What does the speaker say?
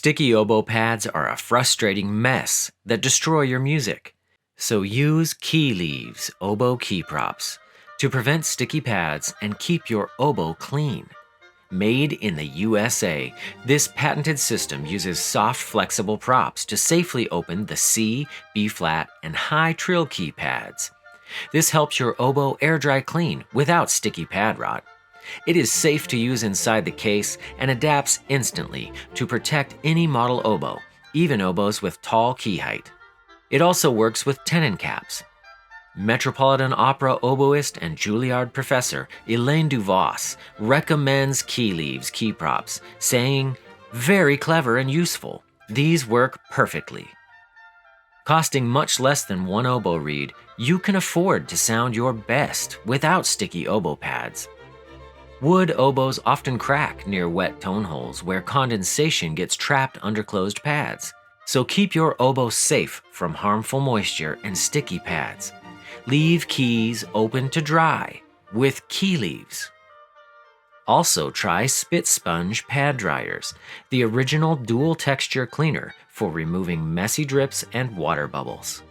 Sticky oboe pads are a frustrating mess that destroy your music. So use key leaves, oboe key props, to prevent sticky pads and keep your oboe clean. Made in the USA, this patented system uses soft, flexible props to safely open the C, B-flat, and high trill key pads. This helps your oboe air dry clean without sticky pad rot. It is safe to use inside the case and adapts instantly to protect any model oboe, even oboes with tall key height. It also works with tenon caps. Metropolitan Opera oboist and Juilliard professor Elaine DuVos recommends key leaves key props, saying, "Very clever and useful. These work perfectly." Costing much less than one oboe reed, you can afford to sound your best without sticky oboe pads. Wood oboes often crack near wet tone holes where condensation gets trapped under closed pads. So keep your oboe safe from harmful moisture and sticky pads. Leave keys open to dry with key leaves. Also try Spit Sponge pad dryers, the original dual texture cleaner for removing messy drips and water bubbles.